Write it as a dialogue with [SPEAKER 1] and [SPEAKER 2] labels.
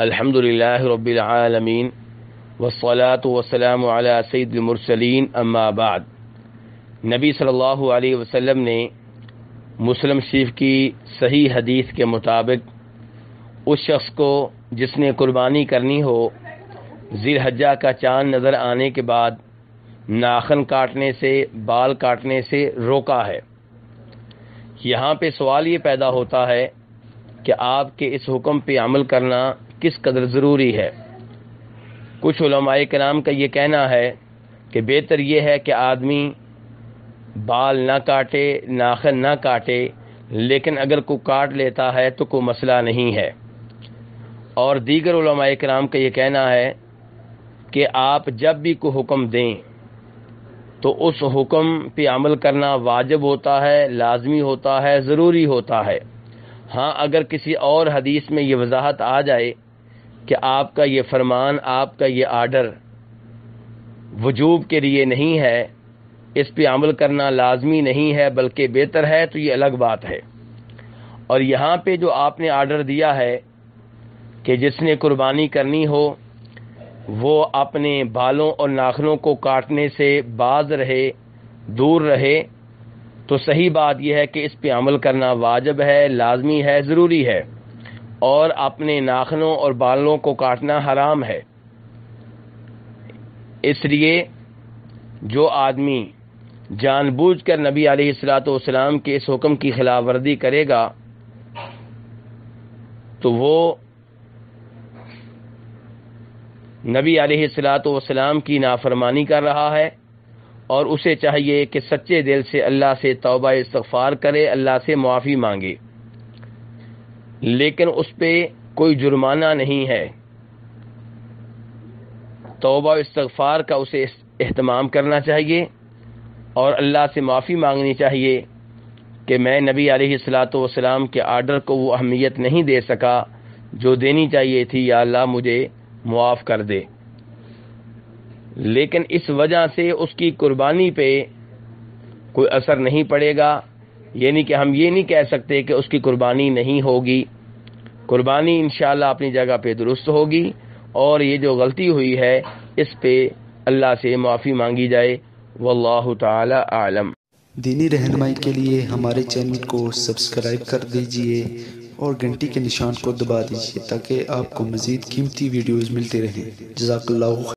[SPEAKER 1] الحمدللہ رب العالمین والصلاة والسلام علی سید المرسلین اما بعد۔ نبی صلی اللہ علیہ وسلم نے مسلم شریف کی صحیح حدیث کے مطابق اس شخص کو جس نے قربانی کرنی ہو ذی الحجہ کا چاند نظر آنے کے بعد ناخن کاٹنے سے، بال کاٹنے سے روکا ہے۔ یہاں پہ سوال یہ پیدا ہوتا ہے کہ آپ کے اس حکم پہ عمل کرنا کس قدر ضروری ہے۔ کچھ علماء کرام کا یہ کہنا ہے کہ بہتر یہ ہے کہ آدمی بال نہ کاٹے، ناخن نہ کاٹے، لیکن اگر کوئی کاٹ لیتا ہے تو کوئی مسئلہ نہیں ہے۔ اور دیگر علماء کرام کا یہ کہنا ہے کہ آپ جب بھی کوئی حکم دیں تو اس حکم پہ عمل کرنا واجب ہوتا ہے، لازمی ہوتا ہے، ضروری ہوتا ہے۔ ہاں، اگر کسی اور حدیث میں یہ وضاحت آ جائے کہ آپ کا یہ فرمان، آپ کا یہ آرڈر وجوب کے لیے نہیں ہے، اس پہ عمل کرنا لازمی نہیں ہے بلکہ بہتر ہے، تو یہ الگ بات ہے۔ اور یہاں پہ جو آپ نے آرڈر دیا ہے کہ جس نے قربانی کرنی ہو وہ اپنے بالوں اور ناخنوں کو کاٹنے سے باز رہے، دور رہے، تو صحیح بات یہ ہے کہ اس پہ عمل کرنا واجب ہے، لازمی ہے، ضروری ہے، اور اپنے ناخنوں اور بالوں کو کاٹنا حرام ہے۔ اس لیے جو آدمی جان بوجھ کر نبی علیہ السلام کے اس حکم کی خلاف ورزی کرے گا تو وہ نبی علیہ السلام کی نافرمانی کر رہا ہے، اور اسے چاہیے کہ سچے دل سے اللہ سے توبہ استغفار کرے، اللہ سے معافی مانگے، لیکن اس پہ کوئی جرمانہ نہیں ہے۔ توبہ استغفار کا اسے اہتمام کرنا چاہیے اور اللہ سے معافی مانگنی چاہیے کہ میں نبی علیہ السلام کے آرڈر کو وہ اہمیت نہیں دے سکا جو دینی چاہیے تھی، یا اللہ مجھے معاف کر دے۔ لیکن اس وجہ سے اس کی قربانی پہ کوئی اثر نہیں پڑے گا، یعنی کہ ہم یہ نہیں کہہ سکتے کہ اس کی قربانی نہیں ہوگی۔ قربانی انشاءاللہ اپنی جگہ پہ درست ہوگی، اور یہ جو غلطی ہوئی ہے اس پہ اللہ سے معافی مانگی جائے۔ واللہ تعالی اعلم۔
[SPEAKER 2] دینی رہنمائی کے لیے ہمارے چینل کو سبسکرائب کر دیجئے اور گھنٹی کے نشان کو دبا دیجئے تاکہ آپ کو مزید قیمتی ویڈیوز ملتے رہیں۔ جزاک اللہ خیر۔